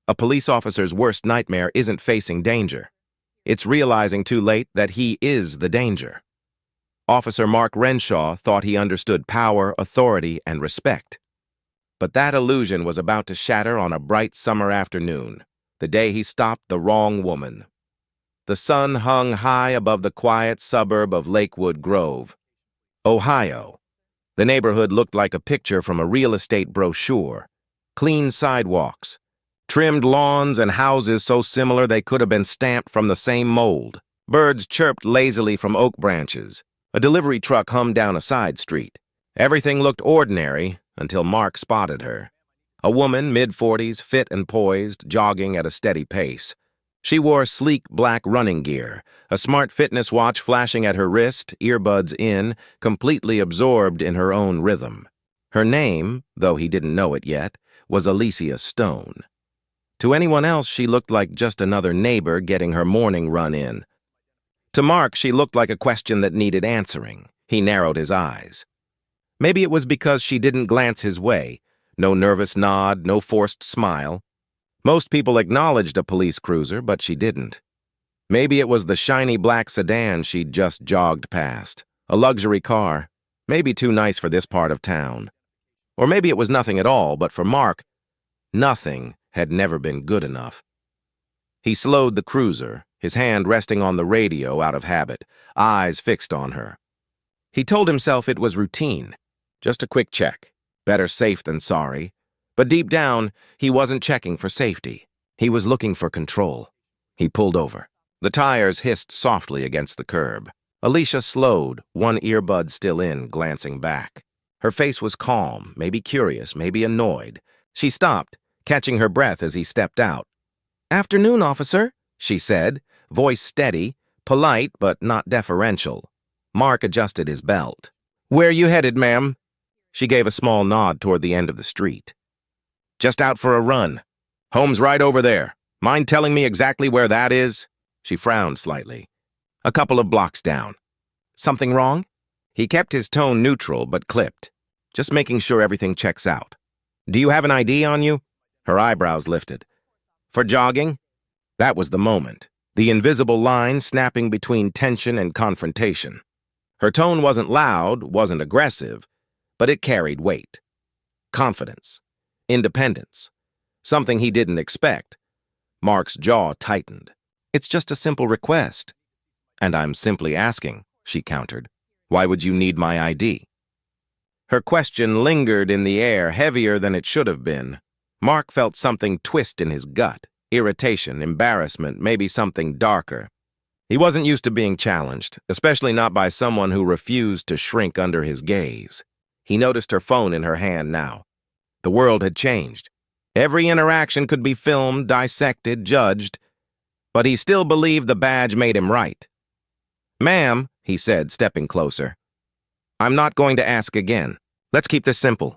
A police officer's worst nightmare isn't facing danger. It's realizing too late that he is the danger. Officer Mark Renshaw thought he understood power, authority, and respect. But that illusion was about to shatter on a bright summer afternoon, the day he stopped the wrong woman. The sun hung high above the quiet suburb of Lakewood Grove, Ohio. The neighborhood looked like a picture from a real estate brochure. Clean sidewalks, trimmed lawns, and houses so similar they could have been stamped from the same mold. Birds chirped lazily from oak branches. A delivery truck hummed down a side street. Everything looked ordinary until Mark spotted her. A woman, mid-40s, fit and poised, jogging at a steady pace. She wore sleek black running gear, a smart fitness watch flashing at her wrist, earbuds in, completely absorbed in her own rhythm. Her name, though he didn't know it yet, was Alicia Stone. To anyone else, she looked like just another neighbor getting her morning run in. To Mark, she looked like a question that needed answering. He narrowed his eyes. Maybe it was because she didn't glance his way. No nervous nod, no forced smile. Most people acknowledged a police cruiser, but she didn't. Maybe it was the shiny black sedan she'd just jogged past. A luxury car, maybe too nice for this part of town. Or maybe it was nothing at all, but for Mark, nothing had never been good enough. He slowed the cruiser, his hand resting on the radio out of habit, eyes fixed on her. He told himself it was routine, just a quick check, better safe than sorry. But deep down, he wasn't checking for safety. He was looking for control. He pulled over. The tires hissed softly against the curb. Alicia slowed, one earbud still in, glancing back. Her face was calm, maybe curious, maybe annoyed. She stopped, catching her breath as he stepped out. "Afternoon, officer," she said, voice steady, polite but not deferential. Mark adjusted his belt. "Where you headed, ma'am?" She gave a small nod toward the end of the street. "Just out for a run. Home's right over there. Mind telling me exactly where that is?" She frowned slightly. "A couple of blocks down." "Something wrong?" He kept his tone neutral but clipped, just making sure everything checks out. "Do you have an ID on you?" Her eyebrows lifted. "For jogging?" That was the moment, the invisible line snapping between tension and confrontation. Her tone wasn't loud, wasn't aggressive, but it carried weight. Confidence. Independence. Something he didn't expect. Mark's jaw tightened. "It's just a simple request." "And I'm simply asking," she countered. "Why would you need my ID?" Her question lingered in the air, heavier than it should have been. Mark felt something twist in his gut. Irritation, embarrassment, maybe something darker. He wasn't used to being challenged, especially not by someone who refused to shrink under his gaze. He noticed her phone in her hand now. The world had changed. Every interaction could be filmed, dissected, judged, but he still believed the badge made him right. "Ma'am," he said, stepping closer. "I'm not going to ask again. Let's keep this simple."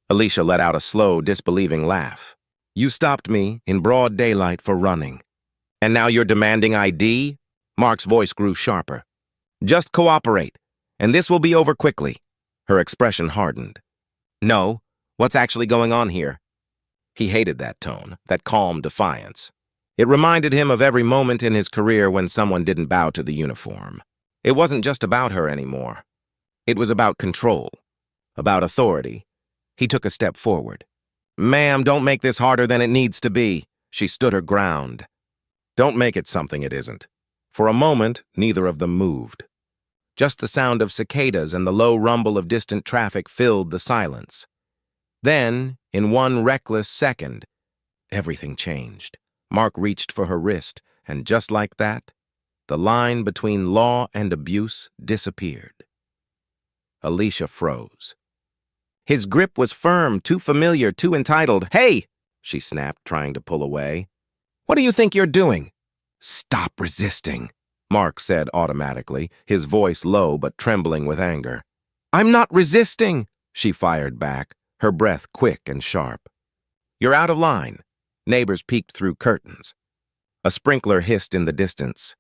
Alicia let out a slow, disbelieving laugh. "You stopped me in broad daylight for running. And now you're demanding ID?" Mark's voice grew sharper. "Just cooperate, and this will be over quickly." Her expression hardened. "No, what's actually going on here?" He hated that tone, that calm defiance. It reminded him of every moment in his career when someone didn't bow to the uniform. It wasn't just about her anymore. It was about control, about authority. He took a step forward. "Ma'am, don't make this harder than it needs to be." She stood her ground. "Don't make it something it isn't." For a moment, neither of them moved. Just the sound of cicadas and the low rumble of distant traffic filled the silence. Then, in one reckless second, everything changed. Mark reached for her wrist, and just like that, the line between law and abuse disappeared. Alicia froze. His grip was firm, too familiar, too entitled. "Hey!" she snapped, trying to pull away. "What do you think you're doing?" "Stop resisting," Mark said automatically, his voice low but trembling with anger. "I'm not resisting," she fired back, her breath quick and sharp. "You're out of line." Neighbors peeked through curtains. A sprinkler hissed in the distance.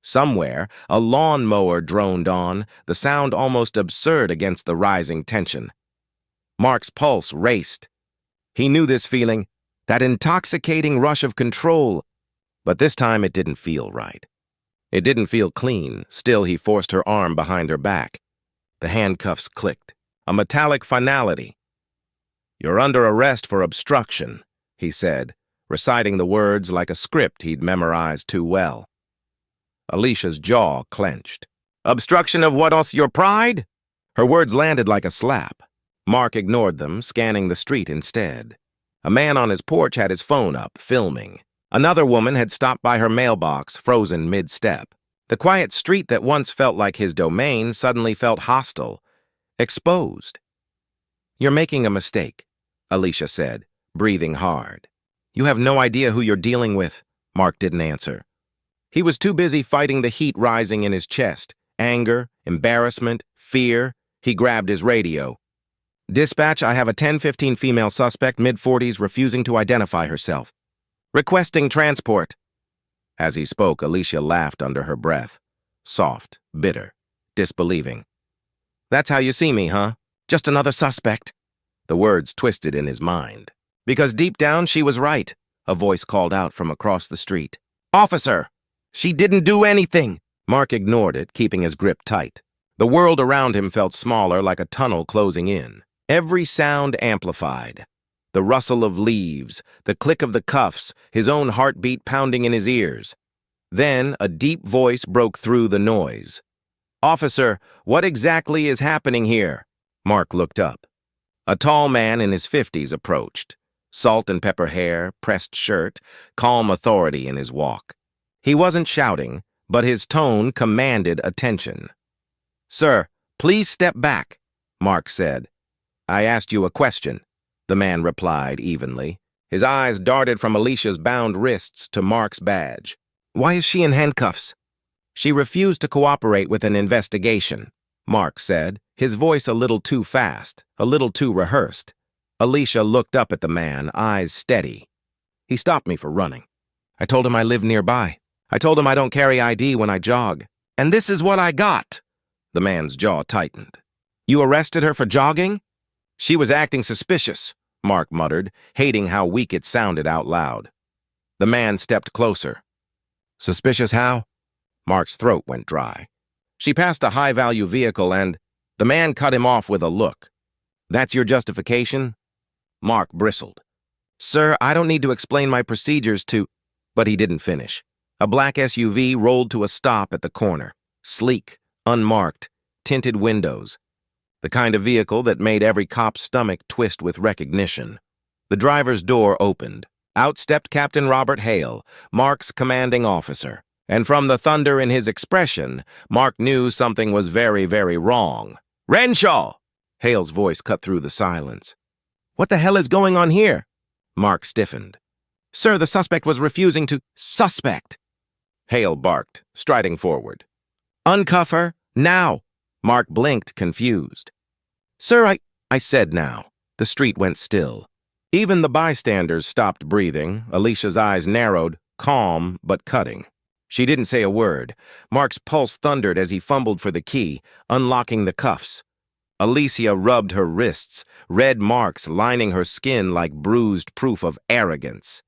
Somewhere, a lawnmower droned on, the sound almost absurd against the rising tension. Mark's pulse raced. He knew this feeling, that intoxicating rush of control. But this time it didn't feel right. It didn't feel clean. Still, he forced her arm behind her back. The handcuffs clicked. A metallic finality. "You're under arrest for obstruction," he said, reciting the words like a script he'd memorized too well. Alicia's jaw clenched. "Obstruction of what else? Your pride?" Her words landed like a slap. Mark ignored them, scanning the street instead. A man on his porch had his phone up, filming. Another woman had stopped by her mailbox, frozen mid-step. The quiet street that once felt like his domain suddenly felt hostile, exposed. "You're making a mistake," Alicia said, breathing hard. "You have no idea who you're dealing with." Mark didn't answer. He was too busy fighting the heat rising in his chest. Anger, embarrassment, fear. He grabbed his radio. "Dispatch, I have a 10:15 female suspect, mid-40s, refusing to identify herself. Requesting transport." As he spoke, Alicia laughed under her breath. Soft, bitter, disbelieving. "That's how you see me, huh? Just another suspect." The words twisted in his mind. Because deep down she was right, a voice called out from across the street. "Officer! She didn't do anything!" Mark ignored it, keeping his grip tight. The world around him felt smaller, like a tunnel closing in. Every sound amplified. The rustle of leaves, the click of the cuffs, his own heartbeat pounding in his ears. Then a deep voice broke through the noise. "Officer, what exactly is happening here?" Mark looked up. A tall man in his 50s approached. Salt and pepper hair, pressed shirt, calm authority in his walk. He wasn't shouting, but his tone commanded attention. "Sir, please step back," Mark said. "I asked you a question," the man replied evenly. His eyes darted from Alicia's bound wrists to Mark's badge. "Why is she in handcuffs?" "She refused to cooperate with an investigation," Mark said, his voice a little too fast, a little too rehearsed. Alicia looked up at the man, eyes steady. "He stopped me for running. I told him I live nearby. I told him I don't carry ID when I jog. And this is what I got." The man's jaw tightened. "You arrested her for jogging?" "She was acting suspicious," Mark muttered, hating how weak it sounded out loud. The man stepped closer. "Suspicious how?" Mark's throat went dry. "She passed a high-value vehicle and—" The man cut him off with a look. "That's your justification?" Mark bristled. "Sir, I don't need to explain my procedures to—" But he didn't finish. A black SUV rolled to a stop at the corner. Sleek, unmarked, tinted windows. The kind of vehicle that made every cop's stomach twist with recognition. The driver's door opened. Out stepped Captain Robert Hale, Mark's commanding officer. And from the thunder in his expression, Mark knew something was very, very wrong. "Renshaw!" Hale's voice cut through the silence. "What the hell is going on here?" Mark stiffened. "Sir, the suspect was refusing to—" "Suspect!" Hale barked, striding forward. "Uncuff her, now!" Mark blinked, confused. "Sir, I said now." The street went still. Even the bystanders stopped breathing. Alicia's eyes narrowed, calm but cutting. She didn't say a word. Mark's pulse thundered as he fumbled for the key, unlocking the cuffs. Alicia rubbed her wrists, red marks lining her skin like bruised proof of arrogance.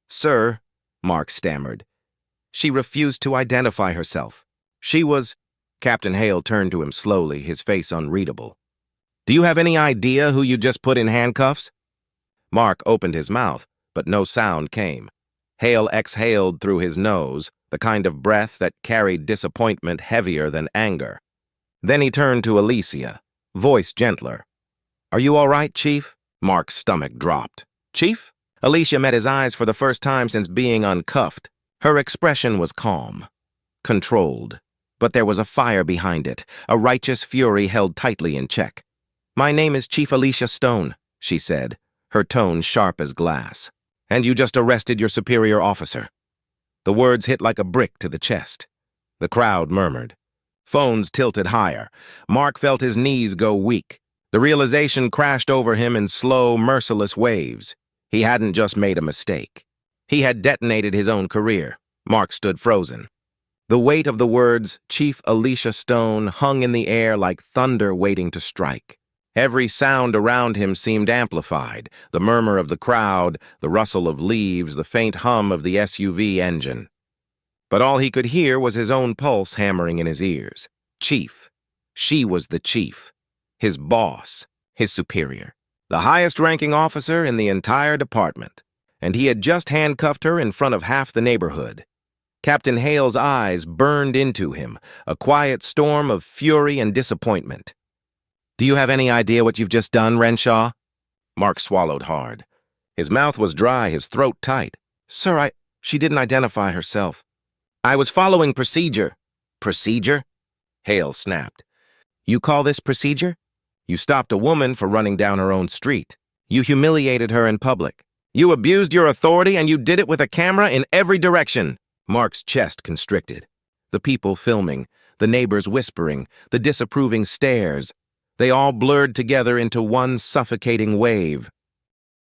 "Sir," Mark stammered. "She refused to identify herself. She was—" Captain Hale turned to him slowly, his face unreadable. "Do you have any idea who you just put in handcuffs?" Mark opened his mouth, but no sound came. Hale exhaled through his nose, the kind of breath that carried disappointment heavier than anger. Then he turned to Alicia, voice gentler. "Are you all right, Chief?" Mark's stomach dropped. "Chief?" Alicia met his eyes for the first time since being uncuffed. Her expression was calm, controlled, but there was a fire behind it, a righteous fury held tightly in check. "My name is Chief Alicia Stone," she said, her tone sharp as glass. "And you just arrested your superior officer." The words hit like a brick to the chest. The crowd murmured. Phones tilted higher. Mark felt his knees go weak. The realization crashed over him in slow, merciless waves. He hadn't just made a mistake. He had detonated his own career. Mark stood frozen. The weight of the words, Chief Alicia Stone, hung in the air like thunder waiting to strike. Every sound around him seemed amplified, the murmur of the crowd, the rustle of leaves, the faint hum of the SUV engine. But all he could hear was his own pulse hammering in his ears. Chief. She was the chief. His boss. His superior. The highest-ranking officer in the entire department. And he had just handcuffed her in front of half the neighborhood. Captain Hale's eyes burned into him, a quiet storm of fury and disappointment. "Do you have any idea what you've just done, Renshaw?" Mark swallowed hard. His mouth was dry, his throat tight. "Sir, She didn't identify herself. "I was following procedure." "Procedure?" Hale snapped. "You call this procedure? You stopped a woman for running down her own street. You humiliated her in public. You abused your authority, and you did it with a camera in every direction." Mark's chest constricted. The people filming, the neighbors whispering, the disapproving stares. They all blurred together into one suffocating wave.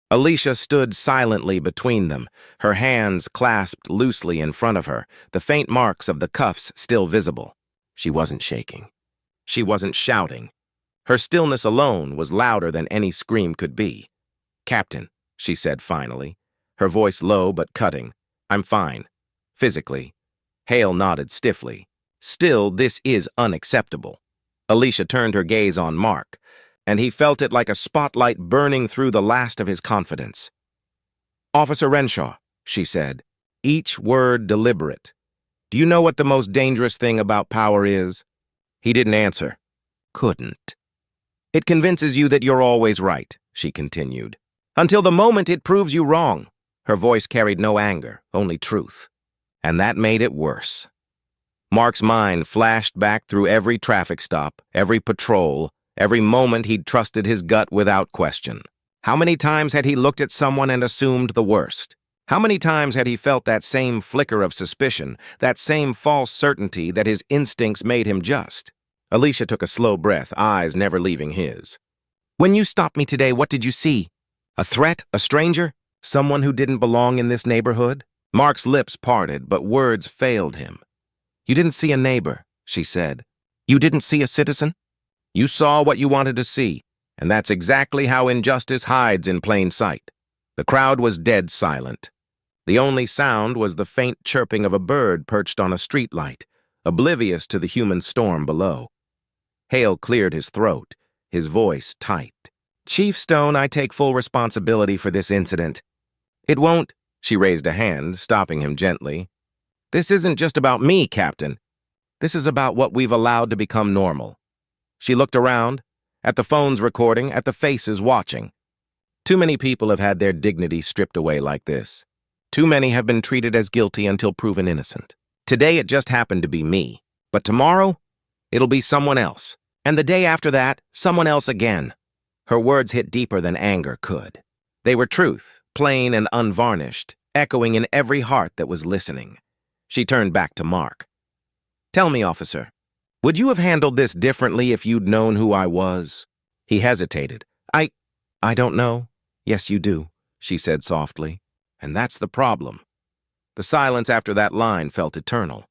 Alicia stood silently between them, her hands clasped loosely in front of her, the faint marks of the cuffs still visible. She wasn't shaking. She wasn't shouting. Her stillness alone was louder than any scream could be. "Captain," she said finally, her voice low but cutting, "I'm fine. Physically." Hale nodded stiffly. "Still, this is unacceptable." Alicia turned her gaze on Mark, and he felt it like a spotlight burning through the last of his confidence. "Officer Renshaw," she said, each word deliberate. "Do you know what the most dangerous thing about power is?" He didn't answer. Couldn't. "It convinces you that you're always right," she continued, "until the moment it proves you wrong." Her voice carried no anger, only truth. And that made it worse. Mark's mind flashed back through every traffic stop, every patrol, every moment he'd trusted his gut without question. How many times had he looked at someone and assumed the worst? How many times had he felt that same flicker of suspicion, that same false certainty that his instincts made him just? Alicia took a slow breath, eyes never leaving his. "When you stopped me today, what did you see? A threat? A stranger? Someone who didn't belong in this neighborhood?" Mark's lips parted, but words failed him. "You didn't see a neighbor," she said. "You didn't see a citizen? You saw what you wanted to see, and that's exactly how injustice hides in plain sight." The crowd was dead silent. The only sound was the faint chirping of a bird perched on a streetlight, oblivious to the human storm below. Hale cleared his throat, his voice tight. "Chief Stone, I take full responsibility for this incident. It won't—" She raised a hand, stopping him gently. "This isn't just about me, Captain. This is about what we've allowed to become normal." She looked around, at the phones recording, at the faces watching. Too many people have had their dignity stripped away like this. Too many have been treated as guilty until proven innocent. Today it just happened to be me. But tomorrow, it'll be someone else. And the day after that, someone else again. Her words hit deeper than anger could. They were truth, plain and unvarnished, echoing in every heart that was listening. She turned back to Mark. "Tell me, officer, would you have handled this differently if you'd known who I was?" He hesitated. I don't know. Yes, you do," she said softly. "And that's the problem." The silence after that line felt eternal.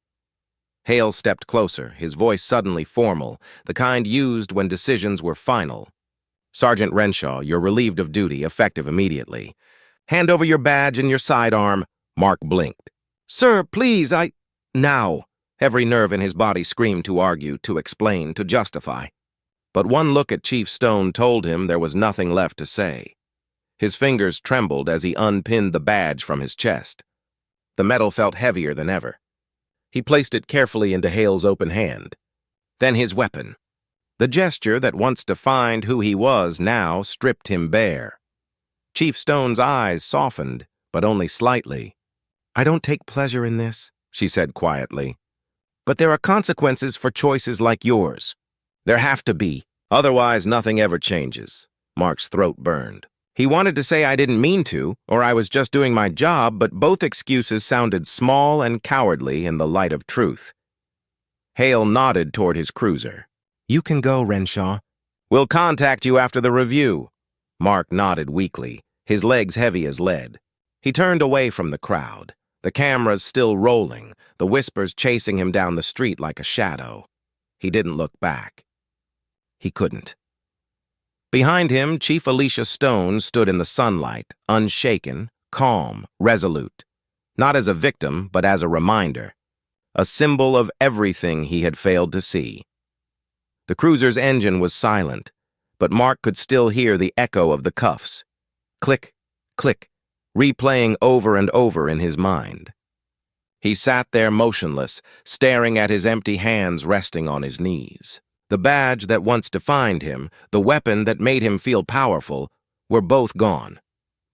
Hale stepped closer, his voice suddenly formal, the kind used when decisions were final. "Sergeant Renshaw, you're relieved of duty, effective immediately. Hand over your badge and your sidearm." Mark blinked. "Sir, please, Now." Every nerve in his body screamed to argue, to explain, to justify. But one look at Chief Stone told him there was nothing left to say. His fingers trembled as he unpinned the badge from his chest. The metal felt heavier than ever. He placed it carefully into Hale's open hand. Then his weapon. The gesture that once defined who he was now stripped him bare. Chief Stone's eyes softened, but only slightly. "I don't take pleasure in this," she said quietly. "But there are consequences for choices like yours. There have to be. Otherwise, nothing ever changes." Mark's throat burned. He wanted to say I didn't mean to, or I was just doing my job, but both excuses sounded small and cowardly in the light of truth. Hale nodded toward his cruiser. "You can go, Renshaw. We'll contact you after the review." Mark nodded weakly, his legs heavy as lead. He turned away from the crowd, the cameras still rolling, the whispers chasing him down the street like a shadow. He didn't look back. He couldn't. Behind him, Chief Alicia Stone stood in the sunlight, unshaken, calm, resolute. Not as a victim, but as a reminder. A symbol of everything he had failed to see. The cruiser's engine was silent, but Mark could still hear the echo of the cuffs. Click, click, replaying over and over in his mind. He sat there motionless, staring at his empty hands resting on his knees. The badge that once defined him, the weapon that made him feel powerful, were both gone.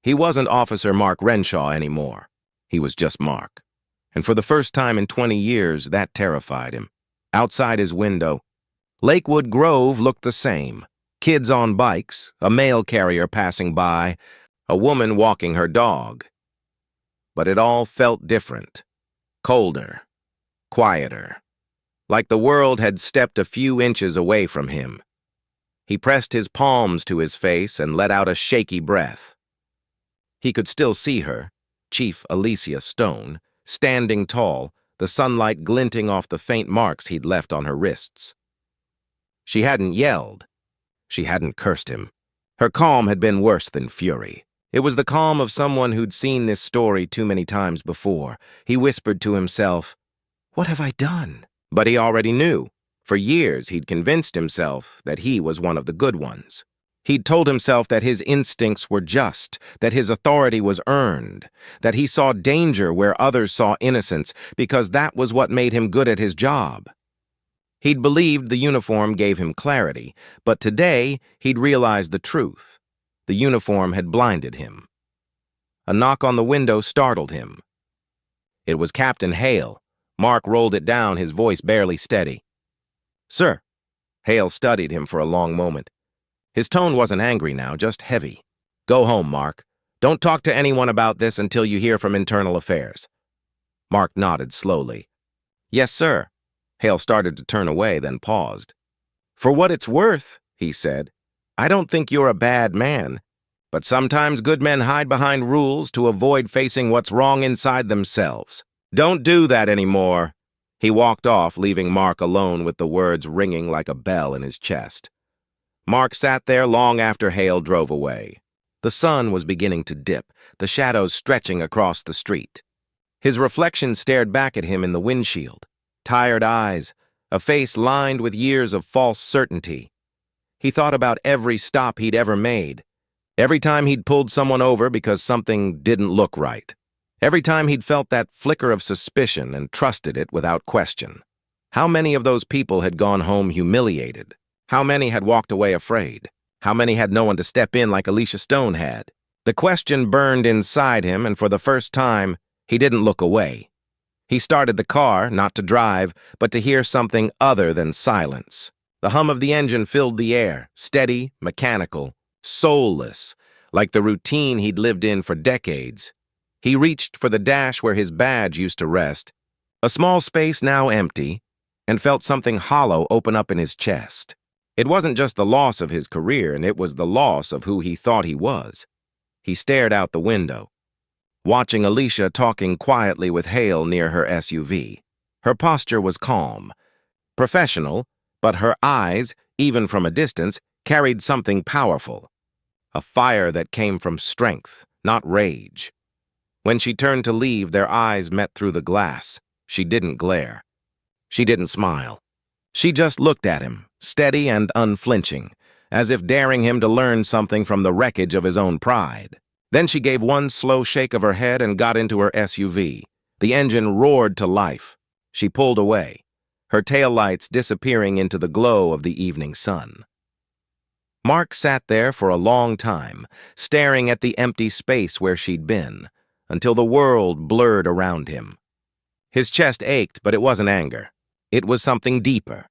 He wasn't Officer Mark Renshaw anymore. He was just Mark. And for the first time in 20 years, that terrified him. Outside his window, Lakewood Grove looked the same. Kids on bikes, a mail carrier passing by, a woman walking her dog. But it all felt different. Colder. Quieter. Like the world had stepped a few inches away from him. He pressed his palms to his face and let out a shaky breath. He could still see her, Chief Alicia Stone, standing tall, the sunlight glinting off the faint marks he'd left on her wrists. She hadn't yelled. She hadn't cursed him. Her calm had been worse than fury. It was the calm of someone who'd seen this story too many times before. He whispered to himself, "What have I done?" But he already knew. For years, he'd convinced himself that he was one of the good ones. He'd told himself that his instincts were just, that his authority was earned, that he saw danger where others saw innocence, because that was what made him good at his job. He'd believed the uniform gave him clarity, but today he'd realized the truth. The uniform had blinded him. A knock on the window startled him. It was Captain Hale. Mark rolled it down, his voice barely steady. "Sir." Hale studied him for a long moment. His tone wasn't angry now, just heavy. "Go home, Mark. Don't talk to anyone about this until you hear from Internal Affairs." Mark nodded slowly. "Yes, sir." Hale started to turn away, then paused. "For what it's worth," he said, "I don't think you're a bad man. But sometimes good men hide behind rules to avoid facing what's wrong inside themselves. Don't do that anymore." He walked off, leaving Mark alone with the words ringing like a bell in his chest. Mark sat there long after Hale drove away. The sun was beginning to dip, the shadows stretching across the street. His reflection stared back at him in the windshield. Tired eyes, a face lined with years of false certainty. He thought about every stop he'd ever made. Every time he'd pulled someone over because something didn't look right. Every time he'd felt that flicker of suspicion and trusted it without question. How many of those people had gone home humiliated? How many had walked away afraid? How many had no one to step in like Alicia Stone had? The question burned inside him, and for the first time, he didn't look away. He started the car, not to drive, but to hear something other than silence. The hum of the engine filled the air, steady, mechanical, soulless, like the routine he'd lived in for decades. He reached for the dash where his badge used to rest, a small space now empty, and felt something hollow open up in his chest. It wasn't just the loss of his career, and it was the loss of who he thought he was. He stared out the window, watching Alicia talking quietly with Hale near her SUV. Her posture was calm, professional, but her eyes, even from a distance, carried something powerful. A fire that came from strength, not rage. When she turned to leave, their eyes met through the glass. She didn't glare. She didn't smile. She just looked at him, steady and unflinching, as if daring him to learn something from the wreckage of his own pride. Then she gave one slow shake of her head and got into her SUV. The engine roared to life. She pulled away, her taillights disappearing into the glow of the evening sun. Mark sat there for a long time, staring at the empty space where she'd been, until the world blurred around him. His chest ached, but it wasn't anger. It was something deeper.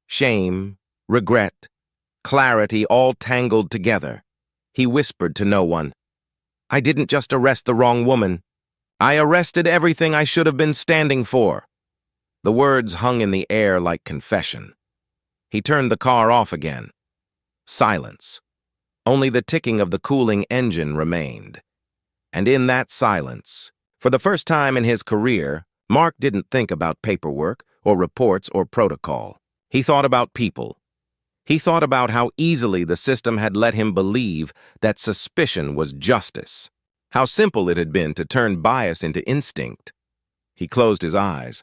Shame, regret, clarity all tangled together. He whispered to no one, "I didn't just arrest the wrong woman. I arrested everything I should have been standing for." The words hung in the air like confession. He turned the car off again. Silence. Only the ticking of the cooling engine remained. And in that silence, for the first time in his career, Mark didn't think about paperwork or reports or protocol. He thought about people. He thought about how easily the system had let him believe that suspicion was justice, how simple it had been to turn bias into instinct. He closed his eyes,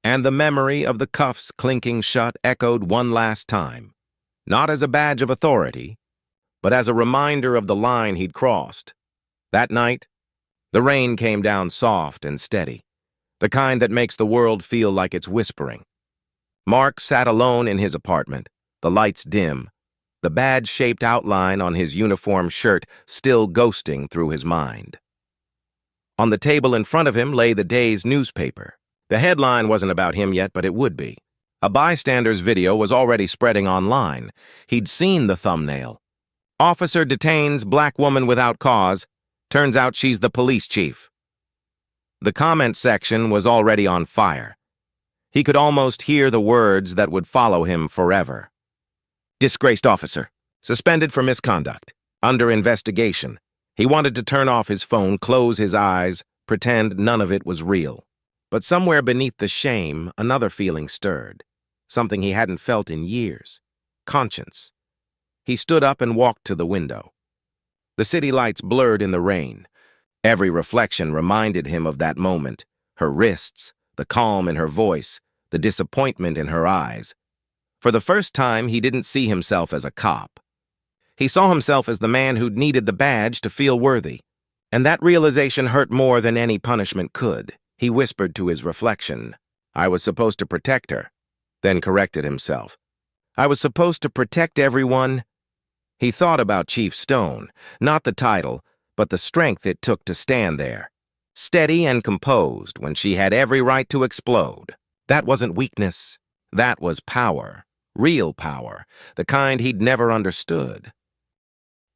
and the memory of the cuffs clinking shut echoed one last time, not as a badge of authority, but as a reminder of the line he'd crossed. That night, the rain came down soft and steady, the kind that makes the world feel like it's whispering. Mark sat alone in his apartment, the lights dim, the badge-shaped outline on his uniform shirt still ghosting through his mind. On the table in front of him lay the day's newspaper. The headline wasn't about him yet, but it would be. A bystander's video was already spreading online. He'd seen the thumbnail. Officer detains black woman without cause. Turns out she's the police chief. The comment section was already on fire. He could almost hear the words that would follow him forever. Disgraced officer. Suspended for misconduct. Under investigation. He wanted to turn off his phone, close his eyes, pretend none of it was real. But somewhere beneath the shame, another feeling stirred. Something he hadn't felt in years. Conscience. He stood up and walked to the window. The city lights blurred in the rain. Every reflection reminded him of that moment. Her wrists, the calm in her voice, the disappointment in her eyes. For the first time, he didn't see himself as a cop. He saw himself as the man who'd needed the badge to feel worthy. And that realization hurt more than any punishment could. He whispered to his reflection, I was supposed to protect her, then corrected himself. I was supposed to protect everyone. He thought about Chief Stone, not the title, but the strength it took to stand there, steady and composed when she had every right to explode. That wasn't weakness. That was power, real power, the kind he'd never understood.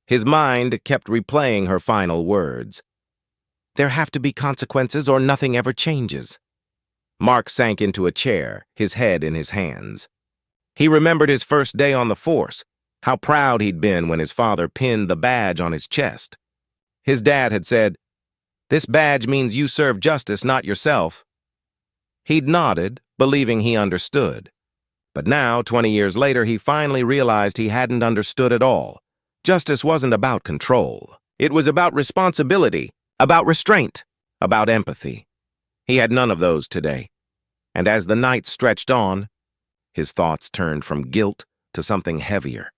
His mind kept replaying her final words. There have to be consequences or nothing ever changes. Mark sank into a chair, his head in his hands. He remembered his first day on the force, how proud he'd been when his father pinned the badge on his chest. His dad had said, "This badge means you serve justice, not yourself." He'd nodded, believing he understood. But now, 20 years later, he finally realized he hadn't understood at all. Justice wasn't about control. It was about responsibility, about restraint, about empathy. He had none of those today. And as the night stretched on, his thoughts turned from guilt to something heavier,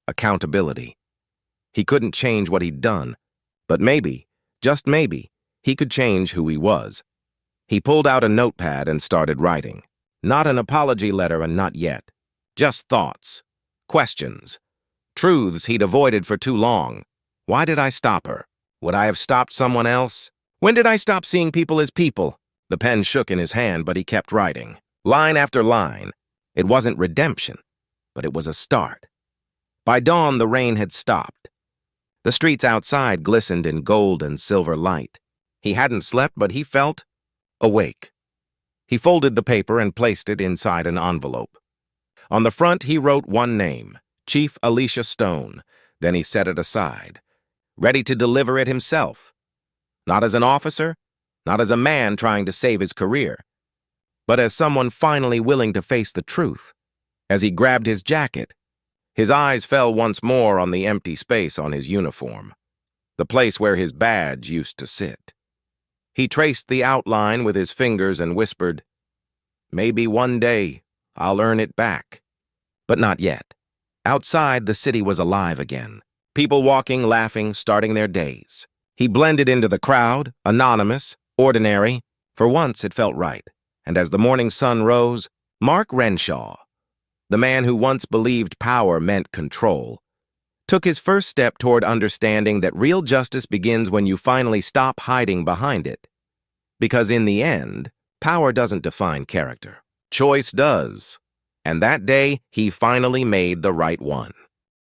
accountability. He couldn't change what he'd done, but maybe, just maybe, he could change who he was. He pulled out a notepad and started writing. Not an apology letter, and not yet. Just thoughts, questions, truths he'd avoided for too long. Why did I stop her? Would I have stopped someone else? When did I stop seeing people as people? The pen shook in his hand, but he kept writing. Line after line. It wasn't redemption, but it was a start. By dawn, the rain had stopped. The streets outside glistened in gold and silver light. He hadn't slept, but he felt awake. He folded the paper and placed it inside an envelope. On the front, he wrote one name, Chief Alicia Stone. Then he set it aside, ready to deliver it himself. Not as an officer, not as a man trying to save his career, but as someone finally willing to face the truth. As he grabbed his jacket, his eyes fell once more on the empty space on his uniform, the place where his badge used to sit. He traced the outline with his fingers and whispered, "Maybe one day I'll earn it back." But not yet. Outside, the city was alive again. People walking, laughing, starting their days. He blended into the crowd, anonymous, ordinary. For once, it felt right. And as the morning sun rose, Mark Renshaw, the man who once believed power meant control, took his first step toward understanding that real justice begins when you finally stop hiding behind it. Because in the end, power doesn't define character. Choice does. And that day, he finally made the right one.